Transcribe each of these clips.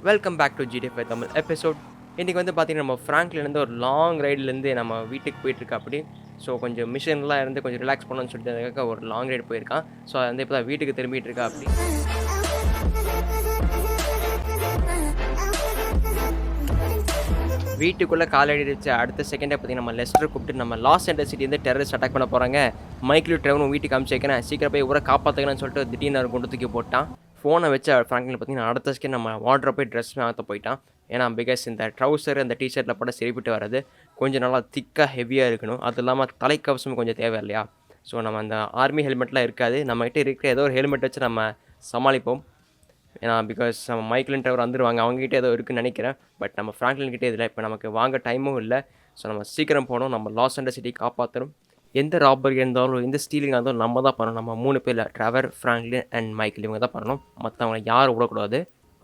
Welcome back to GTF Tamil episode. இன்றைக்கி வந்து பார்த்திங்கன்னா நம்ம ஃப்ராங்க்லேருந்து ஒரு லாங் ரைட்லேருந்து நம்ம வீட்டுக்கு போயிட்டுருக்கா அப்படி. ஸோ கொஞ்சம் மிஷின்லாம் இருந்து கொஞ்சம் ரிலாக்ஸ் பண்ணணும்னு சொல்லிட்டு ஒரு லாங் ரைடு போயிருக்கான். ஸோ அது வந்து இப்போ தான் வீட்டுக்கு திரும்பிட்டு இருக்கா அப்படி. வீட்டுக்குள்ளே காலடி வச்சு அடுத்த செகண்டே பார்த்தீங்கன்னா நம்ம லெஸ்டர் கூப்பிட்டு நம்ம லாஸ் ஏஞ்சல்ஸ் சிட்டி வந்து டெரரிஸ்ட் அட்டாக் பண்ண போகிறாங்க, மைக்கில் ட்ரெவனும் வீட்டுக்கு அனுப்பிச்சு வைக்கிறேன், சீக்கிரம் போய் ஊரை காப்பாற்றுக்கணும்னு சொல்லிட்டு திடீர்னு கொண்டு தூக்கி போட்டான். ஃபோனை வச்சு ஃப்ராங்க்லின் பார்த்தீங்கன்னா அடுத்த செகண்ட் நம்ம வாட்ரை போய் ட்ரெஸ் மாற்ற போயிட்டான். ஏன்னா பிகாஸ் இந்த ட்ரௌசர் அந்த டிஷர்ட்டில் போட சரிப்பட்டு வராது, கொஞ்சம் நல்லா திக்காக ஹெவியாக இருக்கணும். அது இல்லாமல் தலைக்கவசமும் கொஞ்சம் தேவை இல்லையா. ஸோ நம்ம அந்த ஆர்மி ஹெல்மெட்லாம் இருக்காது, நம்மகிட்ட இருக்கிற ஏதோ ஒரு ஹெல்மெட் வச்சு நம்ம சமாளிப்போம். ஏன்னா பிகாஸ் நம்ம மைக்கிள் ட்ரைவர் வந்துடுவாங்க, அவங்ககிட்ட ஏதோ இருக்குன்னு நினைக்கிறேன். பட் நம்ம ஃப்ராங்க்லின் கிட்டே இதில் இப்போ நமக்கு வாங்க டைமும் இல்லை. ஸோ நம்ம சீக்கிரம் போகணும், நம்ம லாஸ் ஏஞ்சல்ஸ் சிட்டி காப்பாற்றணும். எந்த ராபரி இருந்தாலும் எந்த ஸ்டீலிங்காக இருந்தாலும் நம்ம தான் பண்ணணும். நம்ம 3 பேரில் ட்ரெவர், ஃப்ராங்க்லின் அண்ட் மைக்கிள் இவங்க தான் பண்ணணும், மற்றவங்க யாரும் விடக்கூடாது.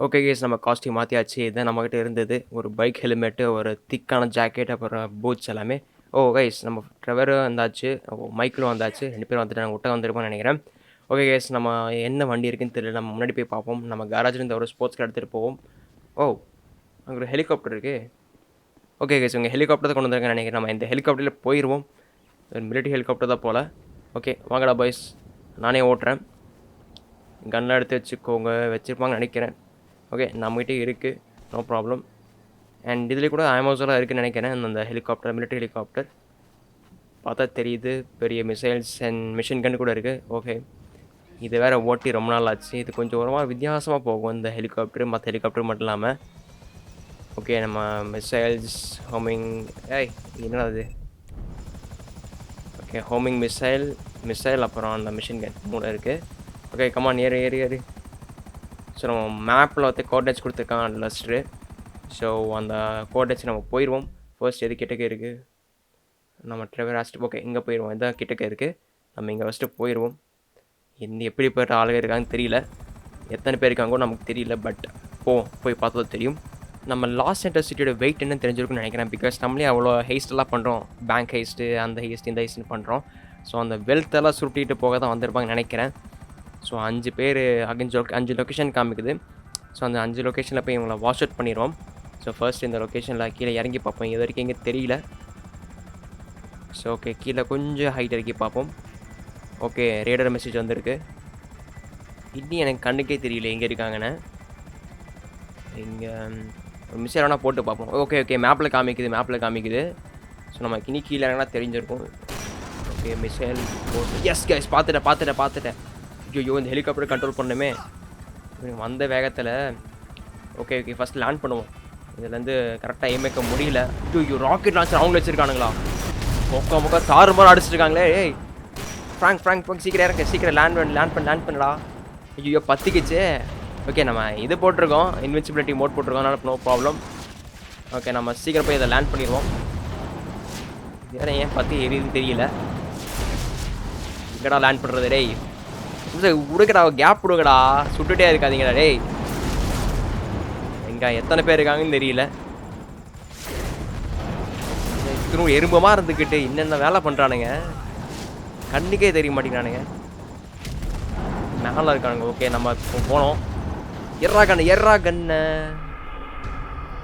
ஓகே கேஸ், நம்ம காஸ்டியூம் மாற்றியாச்சு. இதுதான் நம்மகிட்ட இருந்தது, ஒரு பைக் ஹெல்மெட்டு, ஒரு திக்கான ஜாக்கெட், அப்புறம் பூட்ஸ் எல்லாமே. ஓ கைஸ், நம்ம ட்ரெவரும் வந்தாச்சு, மைக்கிளும் வந்தாச்சு, 2 பேரும் வந்துட்டு நாங்கள் விட்ட வந்துருப்போம்னு நினைக்கிறேன். ஓகே கேஸ், நம்ம என்ன வண்டி இருக்குன்னு தெரியல, நம்ம முன்னாடி போய் பார்ப்போம். நம்ம கேரேஜ்லேருந்து ஒரு ஸ்போர்ட்ஸ் கார் எடுத்துகிட்டு போவோம். ஓ, அங்கே ஒரு ஹெலிகாப்டர் இருக்குது. ஓகே கேஸ், உங்கள் ஹெலிகாப்டர் தான் கொண்டு வந்திருக்கேன்னு நினைக்கிறேன். நம்ம இந்த ஹெலிகாப்டரில் போயிடுவோம். ஒரு மிலிட்ரி ஹெலிகாப்டர் தான் போல். ஓகே வாங்கடா பாய்ஸ், நானே ஓட்டுறேன். கன்லாம் எடுத்து வச்சுக்கோங்க, வச்சுருப்பாங்கன்னு நினைக்கிறேன். ஓகே, நம்மகிட்டே இருக்குது, நோ ப்ராப்ளம். அண்ட் இதில் கூட அமேசானில் இருக்குதுன்னு நினைக்கிறேன். அந்த ஹெலிகாப்டர் மிலிட்ரி ஹெலிகாப்டர் பார்த்தா தெரியுது, பெரிய மிசைல்ஸ் அண்ட் மிஷின் கன் கூட இருக்குது. ஓகே, இது வேறு ஓட்டி ரொம்ப நாள் ஆச்சு. இது கொஞ்சம் ஓரமாக வித்தியாசமாக போகும் இந்த ஹெலிகாப்டர், மற்ற ஹெலிகாப்டர் மட்டும் இல்லாமல். ஓகே, நம்ம மிசைல்ஸ் ஹோமிங், என்னடா அது? ஓகே, ஹோமிங் மிசைல் அப்புறம் அந்த மிஷின் கன் 3 இருக்குது. ஓகே கமான், ஏறு. ஸோ நம்ம மேப்பில் வந்து கோஆர்டினேட்ஸ் கொடுத்துருக்கான் லஸ்ட்ரு. ஸோ அந்த கோஆர்டினேட்ஸ் நம்ம போயிடுவோம். ஃபர்ஸ்ட் எது கிட்டக்க இருக்குது, நம்ம ட்ரெவர் ஆஸ்ட். ஓகே, இங்கே போயிடுவோம், இதான் கிட்டக்க இருக்குது. நம்ம இங்கே ஃபஸ்ட்டு போயிடுவோம். எப்படிப்பட்ட ஆளுங்க இருக்காங்கன்னு தெரியல, எத்தனை பேர் இருக்காங்கோ நமக்கு தெரியல. பட் போய் பார்த்தா தெரியும். நம்ம லாஸ் ஏஞ்சல்ஸ் சிட்டியோட வெயிட் என்னன்னு தெரிஞ்சிருக்குன்னு நினைக்கிறேன். பிகாஸ் நம்மளே அவ்வளோ ஹெய்ஸ்டெல்லாம் பண்ணுறோம், பேங்க் ஹெய்ஸ்ட்டு, அந்த ஹெய்ஸ்ட் இந்த ஹெய்ஸ்ட்னு பண்ணுறோம். ஸோ அந்த வெல்த்தெல்லாம் சுருட்டிகிட்டு போக தான் வந்திருப்பாங்கன்னு நினைக்கிறேன். ஸோ 5 பேர் 5 லொக்கேஷன் காமிக்குது. ஸோ அந்த 5 லொக்கேஷனில் போய் இவங்களை வாஷ் அவுட் பண்ணிடுவோம். ஸோ ஃபர்ஸ்ட் இந்த லொக்கேஷனில் கீழே இறங்கி பார்ப்போம், இது வரைக்கும் எங்கே தெரியல. ஸோ ஓகே, கீழே கொஞ்சம் ஹைட் இறக்கி பார்ப்போம். ஓகே, ரேடர் மெசேஜ் வந்திருக்கு. இன்னும் எனக்கு கண்ணுக்கே தெரியல எங்கே இருக்காங்கன்னு. இங்கே ஒரு மிஸ்ஸேஜ் வேணால் போட்டு பார்ப்போம். ஓகே, மேப்பில் காமிக்குது. ஸோ நமக்கு இனி கீழே இறங்கினா தெரிஞ்சிருக்கும். ஓகே, மிசைல் போட்டு எஸ் கைஸ், பார்த்துட்டேன். ஐயோ, இந்த ஹெலிகாப்டர் கண்ட்ரோல் பண்ணுமே வந்த வேகத்தில். ஓகே, ஃபஸ்ட் லேண்ட் பண்ணுவோம். இதுலேருந்து கரெக்டாக எய்ம் வைக்க முடியல. ஐயோ, ராக்கெட் லான்ச்சர் அவங்க வச்சுருக்கானுங்களா? மொக்க தாறுமாறு அடிச்சிருக்காங்களே. ஃப்ராங்க் சீக்கிரம் லேண்ட் பண்ணடா. ஐயோ, பத்திக்கிச்சு. ஓகே, நம்ம இது போட்டிருக்கோம், இன்வின்சிபிலிட்டி மோட் போட்டிருக்கோம், அதனால் நோ ப்ராப்ளம். ஓகே, நம்ம சீக்கிரம் போய் இதை லேண்ட் பண்ணிடுவோம். வேறு ஏன் பற்றி எரியுதுன்னு தெரியல. எங்கடா லேண்ட் பண்ணுறது? டேய் உடுக்கடா, கேப் விடுங்கடா, சுட்டுகிட்டே இருக்காதீங்கடா டேய். எங்கே எத்தனை பேர் இருக்காங்கன்னு தெரியல. திரும்ப எறும்பமாக இருந்துக்கிட்டு என்னென்ன வேலை பண்ணுறானுங்க, கண்ணுக்கே தெரிய மாட்டேங்கிறானுங்க. மேலே இருக்கானுங்க. ஓகே, நம்ம போனோம். எர்ரா கண்ணு.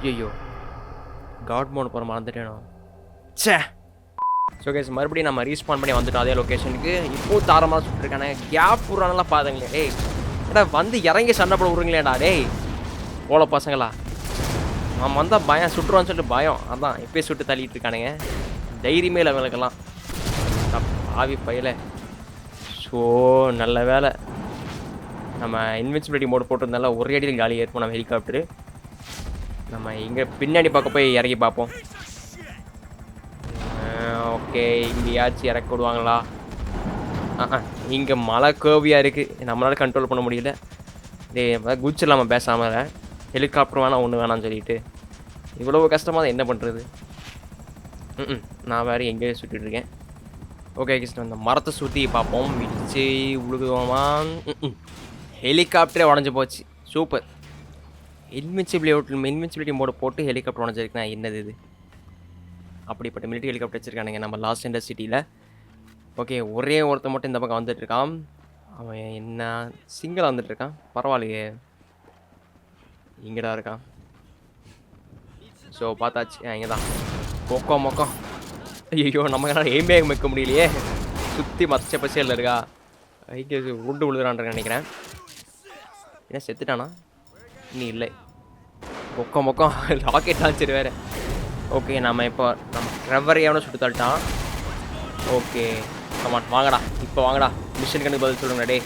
ஐயோ, காட் மோட் போகிற மறந்துட்டேனோ. சே. ஸோ கேஸ், மறுபடியும் நம்ம ரீஸ்பான் பண்ணி வந்துட்டோம் அதே லொக்கேஷனுக்கு. இப்போது தாரமாக சுட்டுருக்கானே, கேப் விட்றானெல்லாம் பாருங்களே. டேய் ஏடா, வந்து இறங்கி சண்டை போட விட்றீங்களேடா டேய் போல பசங்களா. நம்ம வந்தால் பயம், சுட்டுருவான்னு சொல்லிட்டு பயம். அதான் இப்போயே சுட்டு தள்ளிட்டு இருக்கானுங்க, தைரியமே இல்லை அவங்களுக்கெல்லாம். ஆவி பையல. ஸோ நல்ல வேலை நம்ம இன்வின்சிபிலிட்டி மோட் போட்டிருந்தால ஒரே அடியில் காலி ஏற்போம் நம்ம ஹெலிகாப்டரு. நம்ம இங்கே பின்னாடி பக்கம் போய் இறங்கி பார்ப்போம். ஓகே, இங்கேயாச்சும் இறக்கி விடுவாங்களா? இங்கே மழை கேவியாக இருக்குது, நம்மளால் கண்ட்ரோல் பண்ண முடியல. குச்சிடலாமல் பேசாமல், ஹெலிகாப்டர் வேணாம் ஒன்று வேணாம்னு சொல்லிட்டு இவ்வளோ கஷ்டமாக தான் என்ன பண்ணுறது. நான் வேறு எங்கேயோ சுற்றிட்டுருக்கேன். ஓகே கிருஷ்ணன், அந்த மரத்தை சுற்றி பார்ப்போம். விச்சு உழுகுவோமா? ஹெலிகாப்டரே உடஞ்சி போச்சு. சூப்பர். இன்வின்சிபிலிட்டி மோடு போட்டு ஹெலிகாப்டர் உடஞ்சிருக்குண்ணா, என்னது இது? அப்படிப்பட்ட மிலிட்ரி ஹெலிகாப்டர் வச்சுருக்கானுங்க நம்ம லாஸ் ஏஞ்சல்ஸ் சிட்டியில். ஓகே, ஒரே ஒருத்தர் மட்டும் இந்த பக்கம் வந்துட்டுருக்கான். அவன் என்ன சிங்கிளாக வந்துட்டுருக்கான், பரவாயில்லையே. இங்கடா இருக்கான். ஸோ பார்த்தாச்சு. இங்கே தான் மொக்கோ மொக்கோ. ஐயோ நமக்கு எய்மே வைக்க முடியலையே. சுற்றி மச்ச பசியில் இருக்கா. ஐக்கு உருண்டு விழுதுறான்னு நினைக்கிறேன். என்ன செத்துட்டானா? நீ இல்லை. மொக்கம் மொக்கம் ராக்கெட் லான்ச்சர் வேறு. ஓகே நம்ம இப்போ நம்ம ட்ரெவரையான சுட்டு தள்ளிட்டான். ஓகே கமான் வாங்கடா, இப்போ வாங்கடா, மிஷன் கணக்கு பதில் சொல்லுங்க டே.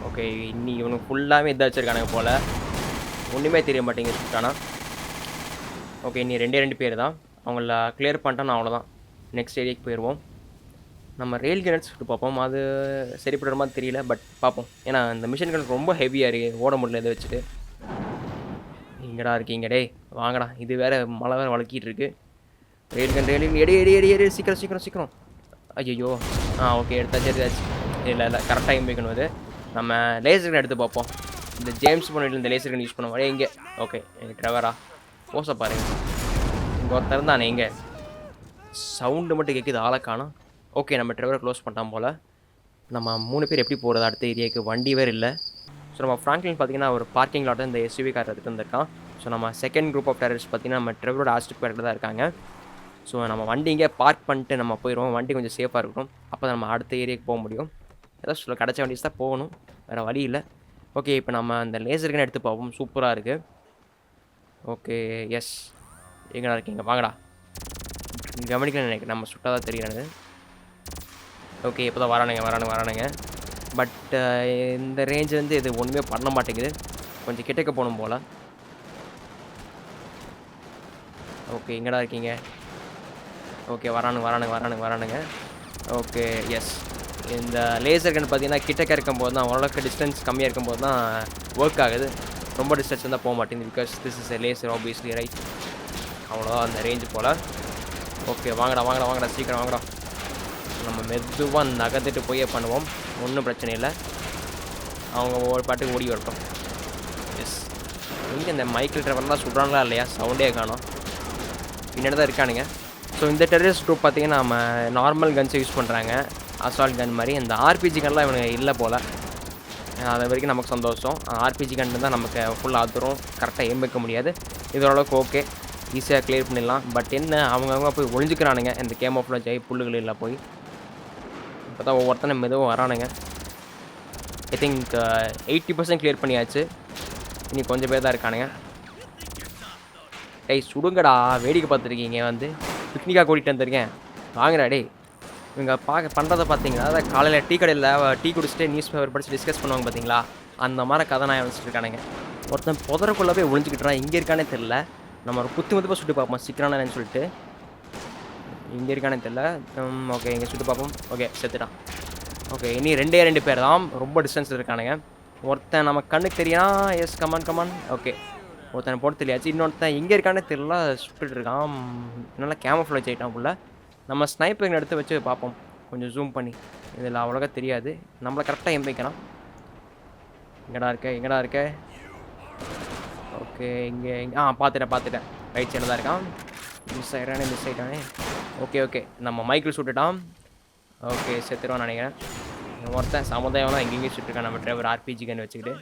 ஓகே இன்னி இவனுக்கு ஃபுல்லாகவே இதாக வச்சுருக்கானுங்க போல், ஒன்றுமே தெரிய மாட்டேங்க சுட்டானா. ஓகே இன்னி 2 பேர் தான், அவங்கள கிளியர் பண்ணிட்டோன்னு அவ்வளோதான். நெக்ஸ்ட் ஏரியாவுக்கு போயிடுவோம். நம்ம ரெயில் கனெக்ட் சுட்டு பார்ப்போம், அது சரிப்படுற மாதிரி தெரியல, பட் பார்ப்போம். ஏன்னா இந்த மிஷின் கணக்கு ரொம்ப ஹெவியாக இருக்குது, ஓட முடியல இதை வச்சுட்டு. இங்கடா இருக்கீங்க டே, வாங்கடா. இது வேறு மழை வேறு வளர்க்கிட்டு இருக்கு. Rail eddy eddy eddy eddy சீக்கிரம் சீக்கிரம் சீக்கிரம். ஐயோ ஓகே எடுத்தாச்சு. இல்லை கரெக்டாக டைம் வைக்கணும். இது நம்ம லேசர் கன் எடுத்து பார்ப்போம். இந்த ஜேம்ஸ் பாண்டில் இந்த லேசர் கன் யூஸ் பண்ணுவோம். இங்கே ஓகே ட்ரெவரா போச பாருங்க. இங்கே ஒருத்தர் தானே, இங்கே சவுண்டு மட்டும் கேட்குது, ஆளை காணோம். ஓகே நம்ம ட்ரெவரை க்ளோஸ் பண்ணிட்டோம் போல். நம்ம 3 பேர் எப்படி போகிறது அடுத்த ஏரியாவுக்கு? வண்டி வேறு இல்லை. ஸோ நம்ம ஃப்ராங்க்லின் பார்த்தீங்கன்னா ஒரு பார்க்கிங் லாட் இந்த எஸ்யூவி கார் எடுத்துகிட்டு வந்திருக்கான். ஸோ நம்ம செகண்ட் குரூப் ஆஃப் டெரரிஸ்ட் பார்த்தீங்கன்னா நம்ம ட்ரெவரோட ஆஸ்டிக் பேரில் தான் இருக்காங்க. ஸோ நம்ம வண்டி இங்கே பார்க் பண்ணிட்டு நம்ம போயிடுவோம். வண்டி கொஞ்சம் சேஃபாக இருக்கணும், அப்போ நம்ம அடுத்த ஏரியாவுக்கு போக முடியும். ஏதாவது சொல்ல கிடச்ச வண்டி தான் போகணும், வேறு வழி இல்லை. ஓகே இப்போ நம்ம அந்த லேசர்கன் எடுத்து பார்ப்போம். சூப்பராக இருக்குது. ஓகே எஸ் எங்கடா இருக்கீங்க வாங்கடா. கவனிக்கணும் நினைக்கிறேன், நம்ம சுட்டாக தான் தெரியாது. ஓகே இப்போ தான் வரானுங்க. பட் இந்த ரேஞ்ச் வந்து இது ஒன்றுமே பண்ண மாட்டேங்குது, கொஞ்சம் கிட்டக்க போகணும் போல். ஓகே எங்கடா இருக்கீங்க? ஓகே வரானுங்க. ஓகே எஸ் இந்த லேசர் கன் பார்த்தீங்கன்னா கிட்டக்க இருக்கும்போது தான், ஓரளவுக்கு டிஸ்டன்ஸ் கம்மியாக இருக்கும்போது தான் ஒர்க் ஆகுது. ரொம்ப டிஸ்டன்ஸ் தான் போக மாட்டேங்குது, because this is a laser obviously right. அவ்வளோதான் அந்த ரேஞ்சு போல். ஓகே வாங்கடா சீக்கிரம் வாங்கடா. நம்ம மெதுவாக நகர்ந்துட்டு போயே பண்ணுவோம், ஒன்றும் பிரச்சனை இல்லை. அவங்க ஒரு பாட்டுக்கு ஓடி வரட்டும். எஸ் இங்கே இந்த மைக்கிள் ட்ரைவர்லாம் சொல்கிறாங்களா இல்லையா, சவுண்டே காணும். பின்னாடி தான் இருக்கானுங்க. ஸோ இந்த டெரரிஸ்ட் குரூப் பார்த்திங்கன்னா நம்ம நார்மல் கன்ஸை யூஸ் பண்ணுறாங்க, அசால்ட் கன் மாதிரி. இந்த ஆர்பிஜி கன்லாம் இவனுக்கு இல்லை போல், அது வரைக்கும் நமக்கு சந்தோஷம். ஆர்பிஜி கன் தான் நமக்கு ஃபுல்லாக ஆத்துரும், கரெக்டாக எய்ம் வைக்க முடியாது. இது ஓரளவுக்கு ஓகே, ஈஸியாக கிளியர் பண்ணிடலாம். பட் என்ன அவங்கவுங்க போய் ஒழிஞ்சிக்கிறானுங்க இந்த கேம் ஆஃப்ல ஜெய் புல்லுகள் இல்லை போய். இப்போ தான் ஒவ்வொருத்தனை மெதுவாக வரானுங்க. ஐ திங்க் 80% கிளியர் பண்ணியாச்சு, இனி கொஞ்சம் பேர் தான் இருக்கானுங்க. டேய் சுடுங்கடா, வேடிக்கை பார்த்துருக்கீங்க, வந்து பிக்னிக்காக கூட்டிகிட்டு வந்திருக்கேன், வாங்கடா டேய். இவங்க பண்ணுறதை பார்த்தீங்களா, அதாவது காலையில் டீ கடையில் டீ குடிச்சிட்டு நியூஸ் பேப்பர் படித்து டிஸ்கஸ் பண்ணுவாங்க பார்த்தீங்களா, அந்த மாதிரி கதை நான் வச்சுட்டு இருக்கானுங்க. ஒருத்தன் புதறக்குள்ளே போய் ஒழிஞ்சிக்கிட்டான், இங்கே இருக்கானே தெரில. நம்ம ஒரு குத்து சுட்டு பார்ப்போம் சிக்கனானு சொல்லிட்டு. இங்கே இருக்கானே தெரில. ஓகே இங்கே சுட்டு பார்ப்போம். ஓகே செத்துட்டான். ஓகே இனி 2 பேர் தான், ரொம்ப டிஸ்டன்ஸில் இருக்கானுங்க. ஒருத்தன் நம்ம கண்ணுக்கு தெரியா, எஸ் கமான். ஓகே ஒருத்தனை போட்டு தெரியாச்சு. இன்னொருத்தன் எங்கே இருக்கானே தெரில, சுட்டுட்டு இருக்கான். நல்லா கேமஃப்ளேஜ் ஆகிட்டான் ஃபுல்லாக. நம்ம ஸ்னைப்பர் எடுத்து வச்சு பார்ப்போம், கொஞ்சம் ஜூம் பண்ணி. இதில் அவ்வளோக்கா தெரியாது, நம்மளை கரெக்டாக எம்பிக்கணும். எங்கடா இருக்க? ஓகே இங்கே பார்த்துட்டேன். ரைட் சைடில் தான் இருக்கான். மிஸ் ஆகிட்டானே. ஓகே நம்ம மைக்கிள் சுட்டுட்டான். ஓகே செத்துருவான்னு நினைக்கிறேன். ஒருத்தன் சமுதாயம் தான் எங்கேயும் சுட்டுருக்கான் நம்ம டிரைவர் ஆர்பிஜி கன் வச்சுக்கிட்டு.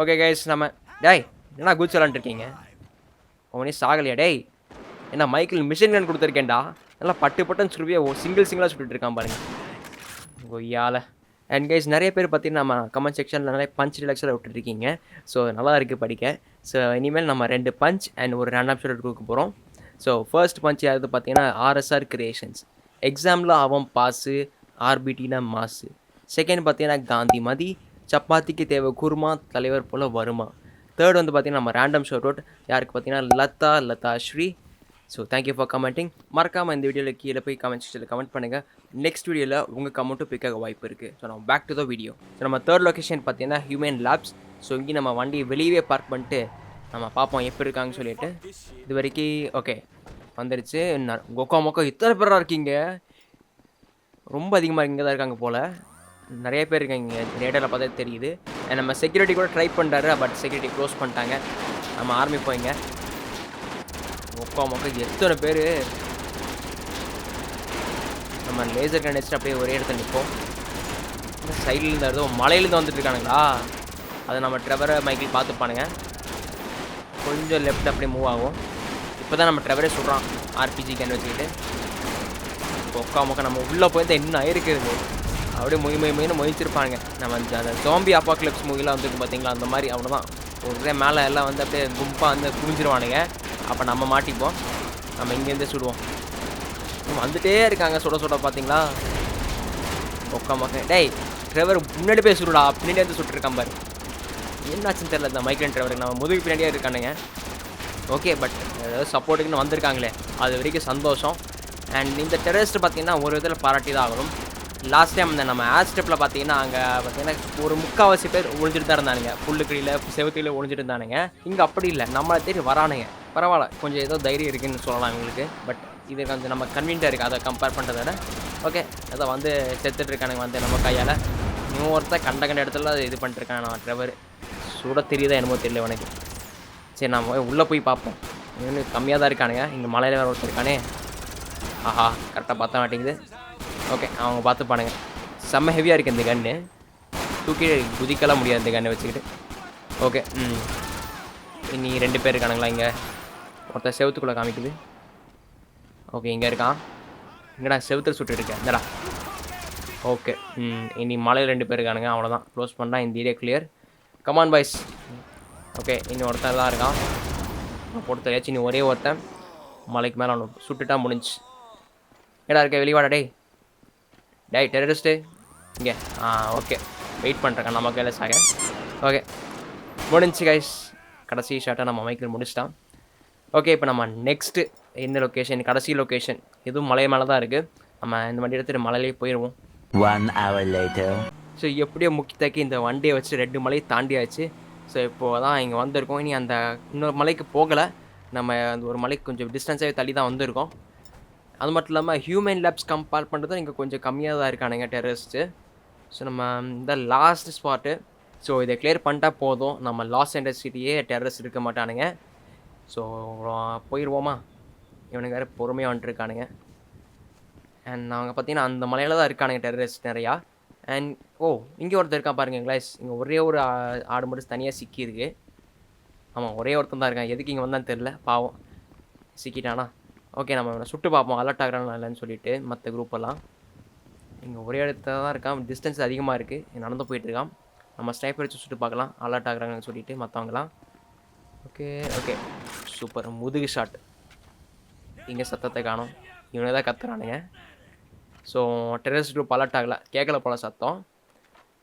ஓகே கைஸ் நம்ம டேய் என்ன குதிச்சு விளாண்டுருக்கீங்க, அவனே சாகலையா டேய்? என்ன மைக்கிள் மிஷின் கன் கொடுத்துருக்கேன்டா, நல்லா பட்டுன்னு சுருவியாக சிங்கிளாக சுட்டுட்டு இருக்கான் பாருங்க கொய்யால. அண்ட் கைஸ் நிறைய பேர் பார்த்தீங்கன்னா நம்ம கமெண்ட் செக்ஷனில் நிறைய பஞ்ச் ரிலாக்ஸில் விட்டுருக்கீங்க. ஸோ நல்லா இருக்குது படிக்க. ஸோ இனிமேல் நம்ம 2 பஞ்ச் அண்ட் ஒரு ரேண்டம் ஷாட் கொடுக்க போகிறோம். ஸோ ஃபர்ஸ்ட் பஞ்ச் யாவது பார்த்தீங்கன்னா ஆர்எஸ்ஆர் கிரியேஷன்ஸ். எக்ஸாமில் அவன் பாஸு, ஆர்பிடினா மாசு. செகண்ட் பார்த்தீங்கன்னா காந்தி மதி, சப்பாத்திக்கு தேவை குருமா, தலைவர் போல் வருமா. தேர்ட் வந்து பார்த்தீங்கன்னா நம்ம ரேண்டம் ஷாட் அவுட் யாருக்கு பார்த்தீங்கன்னா Latha Sri. So thank you for commenting. மறக்காமல் இந்த வீடியோவில் கீழே போய் கமெண்ட் செக்ஷனில் கமெண்ட் பண்ணுங்கள். நெக்ஸ்ட் வீடியோவில் உங்கள் கமெண்ட்டும் பிக்காக வாய்ப்பு இருக்குது. ஸோ நம்ம back to the video. So நம்ம தேர்ட் லொக்கேஷன் பார்த்தீங்கன்னா ஹியூமன் லேப்ஸ். ஸோ இங்கே நம்ம வண்டி வெளியே பார்க் பண்ணிட்டு நம்ம பார்ப்போம் எப்படி இருக்காங்கன்னு சொல்லிட்டு. இது வரைக்கும் ஓகே வந்துடுச்சு. மொக்கா இத்தனை பேராக இருக்கீங்க, ரொம்ப அதிகமாக இங்கே தான் இருக்காங்க போல், நிறைய பேர் இருக்காங்க ரேடரில் பார்த்தா தெரியுது. நம்ம செக்யூரிட்டி கூட ட்ரை பண்ணுறாரு, பட் செக்யூரிட்டி க்ளோஸ் பண்ணிட்டாங்க. நம்ம ஆர்மி போய்ங்க. மொக்கா எத்தனை பேர். நம்ம லேசர் கன் வச்சுட்டு அப்படியே ஒரே இடத்துல நிற்போம். சைட்லேருந்து வருதோ, மலையிலேருந்து வந்துட்டு இருக்கானுங்களா? அதை நம்ம ட்ரெவரை மைக்கிள் பார்த்துப்பானுங்க. கொஞ்சம் லெஃப்ட் அப்படியே மூவ் ஆகும். இப்போ தான் நம்ம ட்ரெவரே சொல்கிறான் ஆர்பிஜி கேன் வச்சுக்கிட்டு. மொக்கா நம்ம உள்ளே போய் தான் இன்னும் ஆயிருக்கிறது. அப்படியே மொயின்னு மொயிச்சிருப்பாங்க. நம்ம அந்த ஜாம்பி அப்பாக்லிப்ஸ் மூவிலாம் வந்துருக்கு பார்த்தீங்களா, அந்த மாதிரி அவ்வளோதான். ஒரே மேலே எல்லாம் வந்து அப்படியே கும்பாக வந்து குவிஞ்சிருவானுங்க. அப்போ நம்ம மாட்டிப்போம். நம்ம இங்கேருந்தே சுடுவோம். வந்துட்டே இருக்காங்க சுட பார்த்தீங்களா. மொக்க டேய் ட்ரெவர் முன்னாடி போய் சுடுடா, பின்னாடி வந்து சுட்டுருக்கான் பாரு. என்னாச்சுன்னு தெரியல இந்த மைக்ரன் ட்ரெவருக்கு. நம்ம முதுகு பின்னாடியே இருக்கானுங்க. ஓகே, பட் ஏதாவது சப்போர்ட்டுக்குன்னு வந்திருக்காங்களே, அது வரைக்கும் சந்தோஷம். அண்ட் இந்த டெரரிஸ்ட்டு பார்த்தீங்கன்னா ஒரு விதத்தில் பாராட்டி தான் ஆகணும். லாஸ்ட் டைம் இந்த நம்ம ஏர் ஸ்டெப்பில் பார்த்தீங்கன்னா அங்கே பார்த்தீங்கன்னா ஒரு 3/4 பேர் ஒழிஞ்சிட்டு தான் இருந்தானுங்க. புல்லுக்கடியில் செவத்தில ஒழிஞ்சிட்டு இருந்தானுங்க. இங்கே அப்படி இல்லை, நம்மளை தேடி வரானுங்க. பரவாயில்ல, கொஞ்சம் ஏதோ தைரியம் இருக்குதுன்னு சொல்லலாம் இவங்களுக்கு. பட் இது கொஞ்சம் நம்ம கன்வீனியாக இருக்குது அதை கம்பேர் பண்ணுறத விட. ஓகே, அதை வந்து செத்துட்டு இருக்கானுங்க வந்து நம்ம கையால். இன்னொருத்த கண்ட இடத்துல இது பண்ணிட்டுருக்கான் நான் ட்ரெவர். சுட தெரியுதா என்னமோ தெரியல உனக்கு. சரி, நம்ம உள்ளே போய் பார்ப்போம். இன்னும் கம்மியாக தான் இருக்கானுங்க. இங்கே மலையில் வேறு ஒருத்தர் இருக்கானே. ஆஹா, கரெக்டாக பார்த்தா மாட்டேங்குது. ஓகே, அவங்க பார்த்துப்பானுங்க. செம்ம ஹெவியாக இருக்குது இந்த கன்று. தூக்கி குதிக்கலாம் முடியாது இந்த கன்னை வச்சுக்கிட்டு. ஓகே, இனி 2 பேர் இருக்கானுங்களா இங்கே. ஒருத்தர் செவத்துக்குள்ளே காமிக்குது. ஓகே, இங்கே இருக்கான். இங்கடா செவத்தில் சுட்டு இருக்கேன் இந்தடா. ஓகே, இனி மலையில் 2 பேர் இருக்கானுங்க. அவ்வளோதான், க்ளோஸ் பண்ணால் இந்த area clear. Come on boys. Okay, இன்னும் ஒருத்தர் தான் இருக்கான். பொறுத்தரையாச்சு நீ ஒரே ஒருத்தன் மலைக்கு மேலே அவனு சுட்டுட்டா முடிஞ்சு. ஏடா இருக்க வெளிவாடா டேய் டெரரிஸ்ட்டு இங்கே. ஓகே, வெயிட் பண்ணுறேன் நம்ம கையில் சாக. ஓகே, முடிஞ்சு கைஸ். கடைசி ஷார்ட்டாக நம்ம மைக்கில் முடிச்சிட்டான். ஓகே, இப்போ நம்ம நெக்ஸ்ட்டு இந்த லொக்கேஷன், கடைசி லொக்கேஷன் இதுவும் மலை மேலே தான் இருக்குது. நம்ம இந்த வண்டி எடுத்துகிட்டு மலையிலே போயிடுவோம். 1 hour later. ஸோ எப்படியோ முக்கியத்தாக்கி இந்த வண்டியை வச்சு 2 மலையை தாண்டியாச்சு. ஸோ இப்போது தான் இங்கே வந்திருக்கோம். இனி அந்த இன்னொரு மலைக்கு போகலை. நம்ம அந்த ஒரு மலைக்கு கொஞ்சம் டிஸ்டன்ஸாகவே தள்ளி தான் வந்திருக்கோம். அது மட்டும் இல்லாமல் ஹியூமன் லேப்ஸ் கம்பேர் பண்ணுறது இங்கே கொஞ்சம் கம்மியாக தான் இருக்கானுங்க டெரரிஸ்ட்டு. ஸோ நம்ம இந்த லாஸ்ட் ஸ்பாட்டு. ஸோ இதை கிளியர் பண்ணிட்டா போதும், நம்ம லாஸ் ஏஞ்சல்ஸ் சிட்டியே டெரரிஸ்ட் இருக்க மாட்டானுங்க. ஸோ போயிடுவோமா. இவனுக்கு வேறு பொறுமையாக வந்துட்டுருக்கானுங்க. அண்ட் அவங்க பார்த்தீங்கன்னா அந்த மலையில் தான் இருக்கானுங்க டெரரிஸ்ட் நிறையா. அண்ட் இங்கே ஒருத்தர் இருக்கான் பாருங்க கிளாஸ். இங்கே ஒரே ஒரு ஆடு மட்டும் தனியாக சிக்கியிருக்கு. ஆமாம், ஒரே ஒருத்தன் தான் இருக்கான். எதுக்கு இங்கே வந்தான்னு தெரில, பாவம் சிக்கிட்டானா. ஓகே, நம்ம இவனை சுட்டு பார்ப்போம் அலர்ட் ஆகிறானா இல்லைன்னு சொல்லிட்டு. மற்ற குரூப்பெல்லாம் இங்கே ஒரே இடத்துல தான் இருக்கான். டிஸ்டன்ஸ் அதிகமாக இருக்குது, நடந்து போயிட்டுருக்கான். நம்ம ஸ்னைப்பர் வச்சு சுட்டு பார்க்கலாம் அலர்ட் ஆகிறாங்கன்னு சொல்லிட்டு மற்றவங்களாம். Okay okay, super. முதுகு ஷாட். இங்கே சத்தத்தை காணும், இவனை தான் கத்துறானுங்க. ஸோ டெரரிஸ்ட் குரூப் அலர்ட் ஆகலை, கேட்கல போல சத்தம்.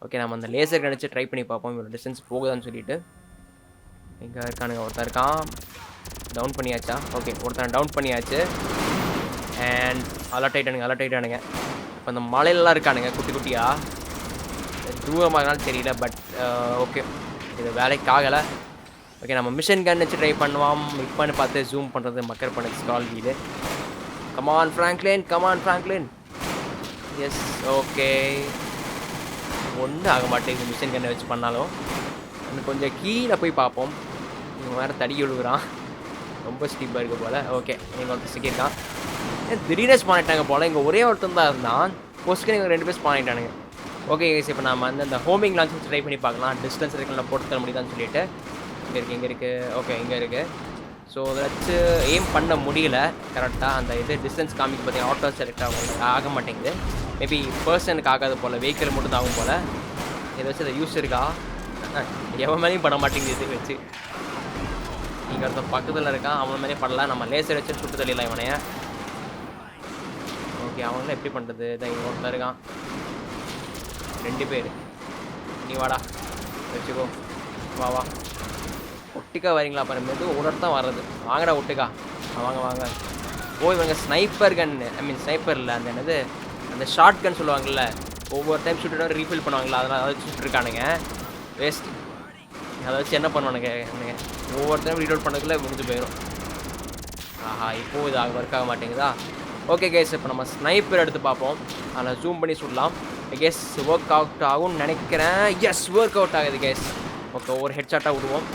ஓகே, நம்ம அந்த லேசர் கணிச்சு ட்ரை பண்ணி பார்ப்போம் இவ்வளோ டிஸ்டன்ஸ் போகுதான்னு சொல்லிட்டு. இங்கே இருக்கானுங்க, ஒருத்தர் இருக்கான். டவுன் பண்ணியாச்சா? ஓகே, ஒருத்தன் டவுன் பண்ணியாச்சு. அண்ட் அலர்ட் ஆகிட்டானுங்க. இப்போ அந்த மலையிலலாம் இருக்கானுங்க குட்டி குட்டியாக. தூரமாகனாலும் தெரியல, பட் ஓகே, இது வேலைக்கு ஆகலை. ஓகே, நம்ம மிஷன் கன் வச்சு ட்ரை பண்ணுவோம். இப்போன்னு பார்த்து ஜூம் பண்ணுறது மக்கர் பண்ண ஸ்க்ரால் வீடு. Come on Franklin. Yes, okay. ஒன்றும் ஆக மாட்டேங்குது மிஷன் கன்னை வச்சு பண்ணாலும். இன்னும் கொஞ்சம் கீழே போய் பார்ப்போம். இவன் வேறு தடி விழுகுறான், ரொம்ப ஸ்டீப்பாக இருக்க போல். ஓகே, நீங்கள் ஒருத்தர் சிக்கியிருக்கான். திடீர்னு ஸ்பான் ஆகிட்டாங்க போல். இங்கே ஒரே ஒருத்தன் தான் இருந்தான். பொஸ்க்கு நீங்கள் 2 பேர் ஸ்பான் ஆகிட்டானுங்க. ஓகே, இப்போ நம்ம அந்த ஹோமிங் லான்ச் வச்சு ட்ரை பண்ணி பார்க்கலாம். டிஸ்டன்ஸ் இருக்குல்ல, போட்டு தர முடியுதான்னு சொல்லிட்டு. இங்கே இருக்குது. ஓகே, இங்கே இருக்குது. ஸோ அதை வச்சு எய்ம் பண்ண முடியல கரெக்டாக. அந்த இது டிஸ்டன்ஸ் காமிக்கு பார்த்தீங்கன்னா ஆட்டோ செலக்ட் ஆக மாட்டேங்குது. மேபி பர்சனுக்கு ஆகாது போல், வெஹிக்கிள் மட்டும் தான் ஆகும் போல். இதை வச்சு அதை யூஸ் இருக்கா? எவன் மேலேயும் பண்ண மாட்டேங்குது இது வச்சு. இங்கே ஒருத்தன் பக்கத்தில் இருக்கான், அவன் மேலே பண்ணலாம். நம்ம லேசர் வச்சு சுட்டு தள்ளிடலாம் இவனைய. ஓகே, அவங்களாம் எப்படி பண்ணுறது? இதான் இங்கே ஒருத்தன் இருக்கான். 2 பேர். நீ வாடா, வச்சுக்கோ. வா ஒட்டுக்கா வரீங்களா பாருங்க. ஒரு இடத்தான் வர்றது. வாங்கடா ஒட்டுக்கா, வாங்க. இவங்க ஸ்னைப்பர் கன், ஸ்னைப்பர் இல்லை, அந்த என்னது அந்த ஷார்ட் கன் சொல்லுவாங்கள்ல, ஒவ்வொரு டைம் சுட்டு ரீஃபில் பண்ணுவாங்களா, அதனால் அதை வச்சு சுட்டுருக்கானுங்க. வேஸ்ட். அதை வச்சு என்ன பண்ணுவானுங்க, ஒவ்வொரு டைம் ரீலோட் பண்ணதுக்குள்ளே முடிஞ்சு போயிடும். ஆஹா, இப்போது இது ஒர்க் ஆக மாட்டேங்குதா? ஓகே கேஸ், இப்போ நம்ம ஸ்னைப்பர் எடுத்து பார்ப்போம். அதில் ஜூம் பண்ணி சுடலாம். கேஸ் ஒர்க் அவுட் ஆகும்னு நினைக்கிறேன். எஸ், ஒர்க் அவுட் ஆகுது கேஸ். ஓகே, ஒவ்வொரு ஹெட்ஷாட்டாக விடுவோம்.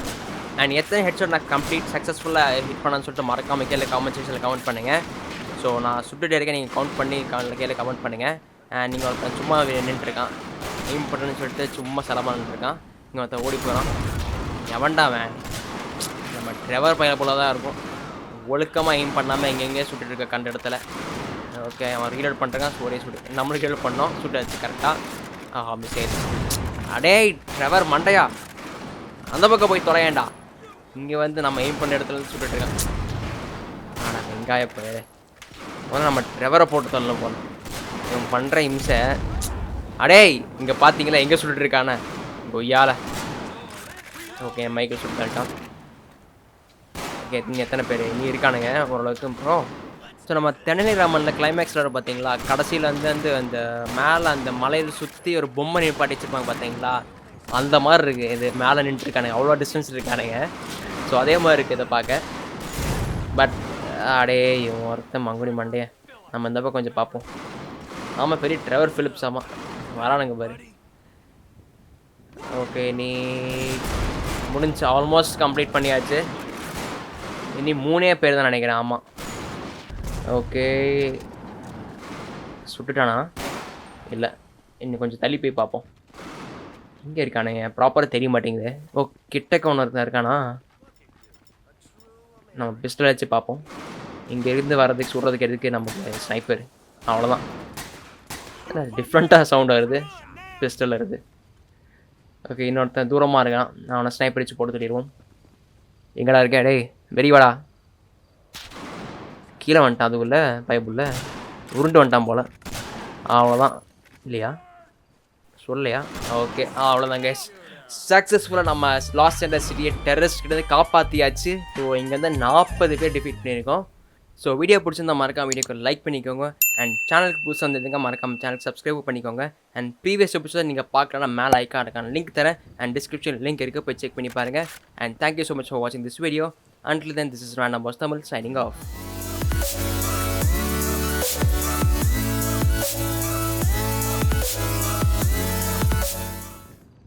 அண்ட் எத்தனை ஹெட்ஷாட் நான் கம்ப்ளீட் சக்ஸஸ்ஃபுல்லாக ஹிட் பண்ணான்னு சொல்லிட்டு மறக்காமல் கீழே கமெண்ட் செக்ஷனில் கமெண்ட் பண்ணுங்கள். ஸோ நான் சுட்டுட்டே இருக்கேன், நீங்கள் கவுண்ட் பண்ணி கீழே கமெண்ட் பண்ணுங்கள். அண்ட் நீங்கள் ஒருத்தன் சும்மா நின்றுட்டுருக்கான், எய்ம் பண்ணுன்னு சொல்லிட்டு சும்மா செலவாக நின்றுருக்கான். இங்கே ஒருத்தன் ஓடி போகிறான். எவன்டா அவன்? நம்ம ட்ரெவர் பையனை போல தான் இருக்கும். ஒழுக்கமாக எய்ம் பண்ணாமல் எங்கெங்கே சுட்டுட்டு இருக்க கண்ட இடத்துல. ஓகே, அவன் ரீலோட் பண்ணுறான். ஒரே சுட்டு நம்மளுக்கு ரீலோட் பண்ணோம். சுட்டு வச்சு கரெக்டாக. ஆஹா, மிஸ் ஆயிடுச்சு. அடே ட்ரெவர் மண்டையா, அந்த பக்கம் போய் தொலையேண்டா. இங்கே வந்து நம்ம எய்ம் பண்ண இடத்துல இருந்து சுட்டுட்டு இருக்கான். ஆனால் வெங்காய போயிடு முதல்ல நம்ம ட்ரெவரை போட்டு தள்ள போனோம். இவன் பண்ணுற இம்சை. அடே இங்கே பார்த்தீங்களா எங்கே சுட்டுட்டு இருக்கானே கொய்யால. ஓகே, மைக்கிள் சுட்டு தள்ளிட்டான். ஓகே, நீங்கள் எத்தனை பேர் நீ இருக்கானுங்க ஓரளவுக்கு ப்ரோ. ஸோ நம்ம தென்னலை ராமனில் கிளைமேக்ஸில் வர பார்த்தீங்களா, கடைசியில் வந்து அந்த மேலே அந்த மலையில் சுற்றி ஒரு பொம்மை நிப்பாட்டி வச்சுருப்பாங்க பார்த்தீங்களா, அந்த மாதிரி இருக்குது. இது மேலே நின்றுருக்கானுங்க, அவ்வளோ டிஸ்டன்ஸ் இருக்கானுங்க. ஸோ அதே மாதிரி இருக்குது இதை பார்க்க. பட் அடே இவன் ஒருத்தன் மங்குனி மண்டையை நம்ம இந்த பக்கம் கொஞ்சம் பார்ப்போம். ஆமாம், பெரிய ட்ரெவர் ஃபிலிப்ஸ். ஆமாம், வரானுங்க பாரு. ஓகே, நீ முடிஞ்சு ஆல்மோஸ்ட் கம்ப்ளீட் பண்ணியாச்சு. இனி 3 பேர் தான் நினைக்கிறேன். ஆமாம், ஓகே. சுட்டுட்டானா? இல்லை, இன்னும் கொஞ்சம் தள்ளி போய் பார்ப்போம். இங்கே இருக்கானுங்க, ப்ராப்பராக தெரிய மாட்டேங்குது. ஓ, கிட்டக்க ஒன்று ஒருத்தன் இருக்கானா? நம்ம பிஸ்டல் வச்சு பார்ப்போம். இங்கே இருந்து வர்றதுக்கு சுடுறதுக்கு எதுக்கு நமக்கு ஸ்னைப்பர்? அவ்வளோதான். டிஃப்ரெண்ட்டாக சவுண்ட் வருது, பிஸ்டல் வருது. ஓகே, இன்னொருத்தன் தூரமாக இருக்கான். நான் அவனை ஸ்னைப்பர் வச்சு போட்டு சொல்லிடுவோம். எங்கடா இருக்கே? டேய் வெறிவாடா. கீழே வந்துட்டான், அதுக்குள்ள பைப்புள்ள உருண்டு வந்துட்டான் போல். அவ்வளோதான் இல்லையா? சொல்லலையா? ஓகே, அவ்வளோதான் கைஸ். சக்ஸஸ்ஃபுல்லாக நம்ம லாஸ் ஏஞ்சல்ஸ் சிட்டியை டெரரிஸ்ட் கிட்ட காப்பாற்றியாச்சு. ஸோ இங்கேருந்து 40 பேர் டிஃபீட் பண்ணியிருக்கோம். ஸோ வீடியோ பிடிச்சிருந்தா மறக்காம வீடியோக்கு லைக் பண்ணிக்கோங்க. அண்ட் சேனலுக்கு புதுசாக வந்ததுங்க மறக்காம சேனலுக்கு சப்ஸ்கிரைப் பண்ணிக்கோங்க. அண்ட் ப்ரீவியஸ் எபிசோட் நீங்கள் பார்க்கலாம், மேலே ஐக்கானுக்கான லிங்க் தரேன். அண்ட் டிஸ்கிரிப்ஷன் லிங்க் இருக்குது, போய் செக் பண்ணி பாருங்கள். And thank you so much for வாட்சிங் this video. Until then, this is Random Boss Tamil signing off.